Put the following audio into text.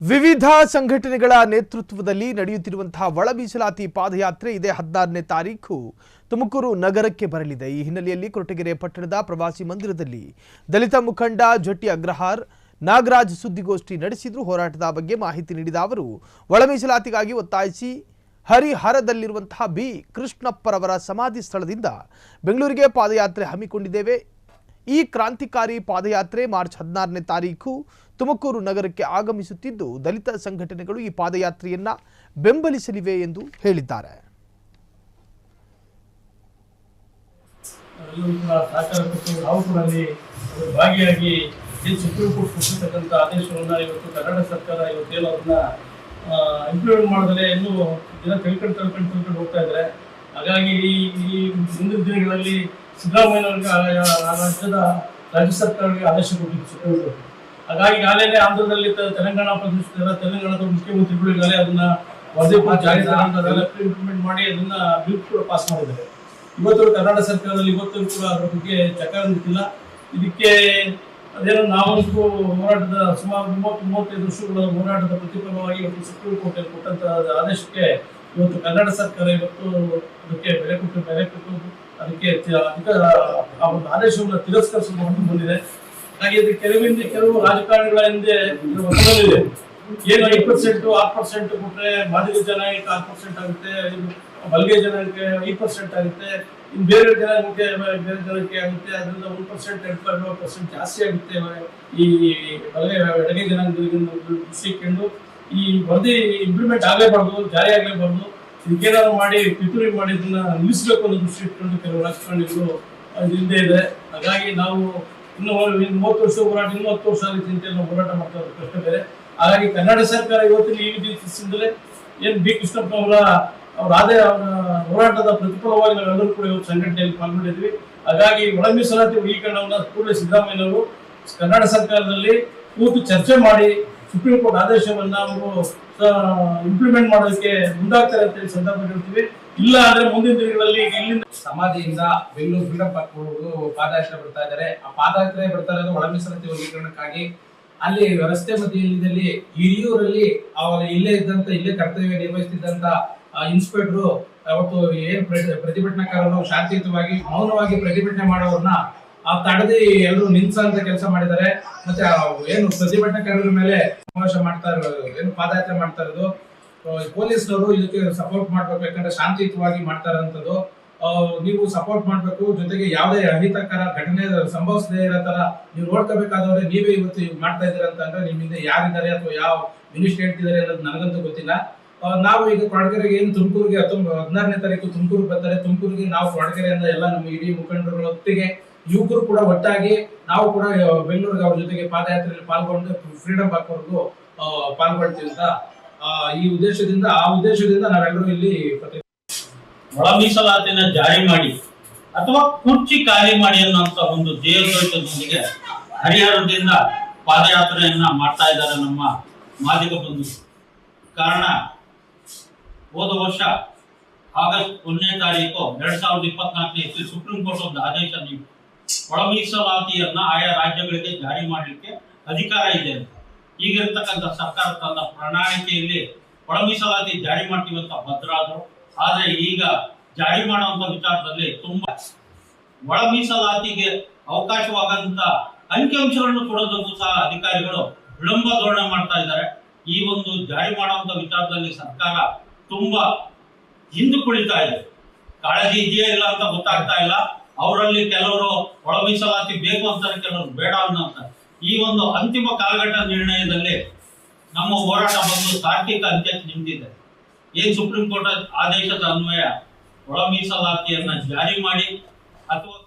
ವಿವಿಧ ಸಂಘಟನೆಗಳ ನೇತೃತ್ವದಲ್ಲಿ ನಡೆಯುತ್ತಿರುವಂತಹ ಒಳ ಮೀಸಲಾತಿ ಪಾದಯಾತ್ರೆ ಇದೇ 16ನೇ ತಾರೀಖು ತುಮಕೂರು ನಗರಕ್ಕೆ ಬರಲಿದೆ। ಈ ಹಿನ್ನೆಲೆಯಲ್ಲಿ ಕೊರಟಗೆರೆ ಪಟ್ಟಣದ ಪ್ರವಾಸಿ ಮಂದಿರದಲ್ಲಿ ದಲಿತ ಮುಖಂಡ ಜಟ್ಟಿ ಅಗ್ರಹಾರ್ ನಾಗರಾಜ್ ಸುದ್ದಿಗೋಷ್ಠಿ ನಡೆಸಿದರು। ಹೋರಾಟದ ಬಗ್ಗೆ ಮಾಹಿತಿ ನೀಡಿದ ಅವರು ಒಳ ಮೀಸಲಾತಿಗಾಗಿ ಒತ್ತಾಯಿಸಿ ಹರಿಹರದಲ್ಲಿರುವಂತಹ ಬಿ ಕೃಷ್ಣಪ್ಪರವರ ಸಮಾಧಿ ಸ್ಥಳದಿಂದ ಬೆಂಗಳೂರಿಗೆ ಪಾದಯಾತ್ರೆ ಹಮ್ಮಿಕೊಂಡಿದ್ದೇವೆ। ಈ ಕ್ರಾಂತಿಕಾರಿ ಪಾದಯಾತ್ರೆ ಮಾರ್ಚ್ 16ನೇ ತಾರೀಖು ತುಮಕೂರು ನಗರಕ್ಕೆ ಆಗಮಿಸುತ್ತಿದ್ದು ದಲಿತ ಸಂಘಟನೆಗಳು ಈ ಪಾದಯಾತ್ರೆಯನ್ನ ಬೆಂಬಲಿಸಲಿವೆ ಎಂದು ಹೇಳಿದ್ದಾರೆ। ನಾವು ಕೂಡ ಭಾಗಿಯಾಗಿ ಸುಪ್ರೀಂ ಕೋರ್ಟ್ ಕೊಟ್ಟಿರ್ತಕ್ಕಂಥ ಆದೇಶವನ್ನು ಇವತ್ತು ಕರ್ನಾಟಕ ಸರ್ಕಾರ ಇವತ್ತೇನು ಅದನ್ನ ಇಂಪ್ಲಿಮೆಂಟ್ ಮಾಡಿದ್ರೆ ಇನ್ನೂ ಜನ ತಿಳ್ಕೊಂಡು ಹೋಗ್ತಾ ಇದ್ದಾರೆ। ಹಾಗಾಗಿ ಈ ಮುಂದಿನ ದಿನಗಳಲ್ಲಿ ಸಿದ್ದರಾಮಯ್ಯ ರಾಜ್ಯದ ರಾಜ್ಯ ಸರ್ಕಾರಕ್ಕೆ ಆದೇಶ ಕೊಟ್ಟಿದ್ದು ಸುಪ್ರೀಂ ಕೋರ್ಟ್। ಹಾಗಾಗಿ ಈಗಾಗಲೇ ಆಂಧ್ರದಲ್ಲಿ ತೆಲಂಗಾಣದ ಮುಖ್ಯಮಂತ್ರಿಗಳು ಈಗಾಗಲೇ ಅದನ್ನ ಇಂಪ್ಲಿಮೆಂಟ್ ಮಾಡಿ ಅದನ್ನ ಬಿಲ್ ಕೂಡ ಪಾಸ್ ಮಾಡಿದ್ದಾರೆ। ಇವತ್ತು ಕರ್ನಾಟಕ ಸರ್ಕಾರದಲ್ಲಿ ಇವತ್ತು ಕೂಡ ಅದರ ಬಗ್ಗೆ ಚಕಾರ ನಿಂತಿಲ್ಲ। ಇದಕ್ಕೆ ಅದೇನೋ ನಾವಂತೂ ಹೋರಾಟದ ಸುಮಾರು 30-35 ವರ್ಷಗಳ ಹೋರಾಟದ ಪ್ರತಿಫಲವಾಗಿ ಇವತ್ತು ಸುಪ್ರೀಂ ಕೋರ್ಟ್ ಕೊಟ್ಟಂತ ಆದೇಶಕ್ಕೆ ಇವತ್ತು ಕರ್ನಾಟಕ ಸರ್ಕಾರ ಇವತ್ತು ಅದಕ್ಕೆ ಬೆಲೆ ಕೊಟ್ಟು ಅದಕ್ಕೆ ಆದೇಶವನ್ನು ತಿರಸ್ಕರಿಸಿಕೊಂಡು ಬಂದಿದೆ। ಹಾಗೆ ಕೆಲವು ರಾಜಕಾರಣಿಗಳ ಹಿಂದೆ ಒತ್ತಡವಿದೆ। ಏನು 5% 6% ಕೊಟ್ಟರೆ ಮಾದಿಗ ಜನಾಂಗಕ್ಕೆ 6% ಆಗುತ್ತೆ, ಬಲ್ಗೆ ಜನಾಂಗಕ್ಕೆ 5% ಆಗುತ್ತೆ, ಇನ್ನು ಬೇರೆ ಜನಾಂಗಕ್ಕೆ ಆಗುತ್ತೆ, ಅದರಿಂದ 1% 2% ಜಾಸ್ತಿ ಆಗುತ್ತೆ। ಈ ಎಡಗೆ ಜನಾಂಗಗಳಿಗೆ ದೃಷ್ಟಿಕೊಂಡು ಈ ವರದಿ ಇಂಪ್ಲಿಮೆಂಟ್ ಆಗಲೇಬಾರ್ದು, ಜಾರಿ ಆಗಲೇಬಾರ್ದು, ಇದಕ್ಕೇನಾದ್ರು ಮಾಡಿ ಪಿತೂರಿ ಮಾಡಿ ಇದನ್ನ ನಿಲ್ಲಿಸಬೇಕು ಅನ್ನೋ ದೃಷ್ಟಿ ಇಟ್ಕೊಂಡು ಕೆಲವು ರಾಜಕಾರಣಿಗಳು ಹಿಂದೆ ಇದೆ। ಹಾಗಾಗಿ ನಾವು ಇನ್ನು 30 ವರ್ಷ ಹೋರಾಟ, ಇನ್ನು 10 ವರ್ಷ ಚಿಂತೆ ನಾವು ಹೋರಾಟ ಮಾಡ್ತಾ ಇರೋದು ಪ್ರಶ್ನೆ ಬೇರೆ। ಹಾಗಾಗಿ ಕರ್ನಾಟಕ ಸರ್ಕಾರ ಇವತ್ತಿನ ಈ ರೀತಿಯಿಂದಲೇ ಏನು ಬಿ ಕೃಷ್ಣಪ್ಪನವರ ಹೋರಾಟದ ಪ್ರತಿಫಲವಾಗಿ ನಾವೆಲ್ಲರೂ ಕೂಡ ಇವತ್ತು ಸಂಘಟನೆಯಲ್ಲಿ ಪಾಲ್ಗೊಂಡಿದ್ವಿ। ಹಾಗಾಗಿ ಒಳ ಮೀಸಲಾತಿ ವರ್ಗೀಕರಣವನ್ನು ಕೂಡಲೇ ಸಿದ್ದರಾಮಯ್ಯನವರು ಕರ್ನಾಟಕ ಸರ್ಕಾರದಲ್ಲಿ ಕೂತು ಚರ್ಚೆ ಮಾಡಿ ಸುಪ್ರೀಂ ಕೋರ್ಟ್ ಆದೇಶವನ್ನ ಅವರು ಇಂಪ್ಲಿಮೆಂಟ್ ಮಾಡೋದಕ್ಕೆ ಮುಂದಾಗ್ತಾರೆ ಅಂತ ಹೇಳಿ ಸಂದರ್ಭ ಹೇಳ್ತೀವಿ। ಇಲ್ಲ ಅಂದ್ರೆ ಮುಂದಿನ ದಿನಗಳಲ್ಲಿ ಇಲ್ಲಿಂದ ಸಮಾಧಿಯಿಂದ ಬೆಂಗಳೂರು ಫ್ರೀಡಂ ಪಾರ್ಕ್ ಪಾದಯಾತ್ರೆ ಬರ್ತಾ ಇದ್ದಾರೆ। ಆ ಪಾದಯಾತ್ರೆ ಬರ್ತಾ ಇರೋದು ಒಳ ಮೀಸಲಾತಿ ವರ್ಗೀಕರಣಕ್ಕಾಗಿ। ಅಲ್ಲಿ ರಸ್ತೆ ಮಧ್ಯದಲ್ಲಿ ಹಿರಿಯೂರಲ್ಲಿ ಅವರ ಇಲ್ಲೇ ಕರ್ತವ್ಯ ನಿರ್ವಹಿಸುತ್ತಿದ್ದಂತ ಇನ್ಸ್ಪೆಕ್ಟರ್ ಅವತ್ತು ಏನ್ ಪ್ರತಿಭಟನಾಕಾರರು ಶಾಂತಿಯುತವಾಗಿ ಮೌನವಾಗಿ ಪ್ರತಿಭಟನೆ ಮಾಡೋರನ್ನ ತಡೆದಿ ಎಲ್ಲರೂ ನಿಲ್ಸಂತ ಕೆಲಸ ಮಾಡಿದ್ದಾರೆ। ಮತ್ತೆ ಏನು ಪ್ರತಿಭಟನಾಕಾರರ ಮೇಲೆ ಸಮಾವೇಶ ಮಾಡ್ತಾ ಇರೋದು, ಏನು ಪಾದಯಾತ್ರೆ ಮಾಡ್ತಾ ಇರೋದು, ಪೊಲೀಸ್ನವರು ಇದಕ್ಕೆ ಸಪೋರ್ಟ್ ಮಾಡ್ಬೇಕು, ಯಾಕಂದ್ರೆ ಶಾಂತಿಯುತವಾಗಿ ಮಾಡ್ತಾ ಇರೋಂಥದ್ದು ನೀವು ಸಪೋರ್ಟ್ ಮಾಡ್ಬೇಕು। ಜೊತೆಗೆ ಯಾವುದೇ ಅಹಿತಕರ ಘಟನೆ ಸಂಭವಿಸದೇ ಇರೋ ತರ ನೀವು ನೋಡ್ಕೋಬೇಕಾದವ್ರೆ ನೀವೇ ಇವತ್ತು ಮಾಡ್ತಾ ಇದ್ದೀರಾ ಅಂತಂದ್ರೆ ನಿಮ್ಮಿಂದ ಯಾರಿದ್ದಾರೆ ಅಥವಾ ಯಾವ ಮಿನಿಸ್ಟರ್ ಹೇಳ್ತಿದ್ದಾರೆ ಅನ್ನೋದು ನನಗಂತೂ ಗೊತ್ತಿಲ್ಲ। ನಾವು ಈಗ ಕೊರಟಗೆರೆಗೆ ಏನು ತುಮಕೂರಿಗೆ 16ನೇ ತಾರೀಕು ತುಮಕೂರಿಗೆ ಬರ್ತಾರೆ, ತುಮಕೂರಿಗೆ ನಾವು ಕೊರಟಗೆರೆಯಿಂದ ಎಲ್ಲ ನಮ್ಮ ಇಡೀ ಮುಖಂಡರುಗಳ ಒಟ್ಟಿಗೆ ಯುವಕರು ಕೂಡ ಒಟ್ಟಾಗಿ ನಾವು ಕೂಡ ಬೆಂಗಳೂರಿಗೆ ಅವ್ರ ಜೊತೆಗೆ ಪಾದಯಾತ್ರೆಯಲ್ಲಿ ಪಾಲ್ಗೊಂಡು ಫ್ರೀಡಂ ಪಾರ್ಕ್ ವರೆಗೂ ಪಾಲ್ಗೊಳ್ತೀವಿ ಅಂತ ಈ ಉದ್ದೇಶದಿಂದ ನಾವೆಲ್ಲರೂ ಇಲ್ಲಿ ಒಳ ಮೀಸಲಾತಿನ ಜಾರಿ ಮಾಡಿ ಅಥವಾ ಕುರ್ಚಿ ಖಾಲಿ ಮಾಡಿ ಅನ್ನೋಂತ ಒಂದು ಧ್ಯೇಯೋದ್ದೇಶದೊಂದಿಗೆ ಹರಿಹರದಿಂದ ಪಾದಯಾತ್ರೆಯನ್ನ ಮಾಡ್ತಾ ಇದ್ದಾರೆ ನಮ್ಮ ಮಾದಿಗ ಬಂಧು। ಕಾರಣ ಹೋದ ವರ್ಷ ಆಗಸ್ಟ್ 1ನೇ ತಾರೀಕು 2024 ಇಸ್ವಿ ಸುಪ್ರೀಂ ಕೋರ್ಟ್ ಒಂದು ಆದೇಶ ನೀಡಿ ಒಳ ಮೀಸಲಾತಿಯನ್ನ ಆಯಾ ರಾಜ್ಯಗಳಿಗೆ ಜಾರಿ ಮಾಡಲಿಕ್ಕೆ ಅಧಿಕಾರ ಇದೆ। ಈಗಿರ್ತಕ್ಕಂಥ ಸರ್ಕಾರ ತನ್ನ ಪ್ರಣಾಳಿಕೆಯಲ್ಲಿ ಒಳ ಮೀಸಲಾತಿ ಜಾರಿ ಮಾಡ್ತೀವಿ ಅಂತ ಭದ್ರಾದ್ರು, ಆದ್ರೆ ಈಗ ಜಾರಿ ಮಾಡುವಂತ ವಿಚಾರದಲ್ಲಿ ತುಂಬಾ ಒಳ ಮೀಸಲಾತಿಗೆ ಅವಕಾಶವಾಗಂತ ಅಂಕಿಅಂಶಗಳನ್ನು ಕೊಡೋದಕ್ಕೂ ಸಹ ಅಧಿಕಾರಿಗಳು ವಿಳಂಬ ಧೋರಣೆ ಮಾಡ್ತಾ ಇದ್ದಾರೆ। ಈ ಒಂದು ಜಾರಿ ಮಾಡುವಂತ ವಿಚಾರದಲ್ಲಿ ಸರ್ಕಾರ ತುಂಬಾ ಹಿಂದೆ ಕುಳಿತಾ ಇದೆ, ಕಾಳಜಿ ಇದೆಯಾ ಇಲ್ಲ ಅಂತ ಗೊತ್ತಾಗ್ತಾ ಇಲ್ಲ। ಅವರಲ್ಲಿ ಕೆಲವರು ಒಳ ಮೀಸಲಾತಿ ಬೇಕು ಅಂತಾರೆ, ಕೆಲವರು ಬೇಡ ಅನ್ನೋಂತಾರೆ। ಈ ಒಂದು ಅಂತಿಮ ಕಾಲಘಟ್ಟ ನಿರ್ಣಯದಲ್ಲಿ ನಮ್ಮ ಹೋರಾಟ ಬಂದು ತಾರ್ಕಿಕ ಅಂತ್ಯಕ್ಕೆ ನಿಂತಿದೆ। ಏನ್ ಸುಪ್ರೀಂ ಕೋರ್ಟ್ ಆದೇಶದ ಅನ್ವಯ ಒಳ ಮೀಸಲಾತಿಯನ್ನ ಜಾರಿ ಮಾಡಿ ಅಥವಾ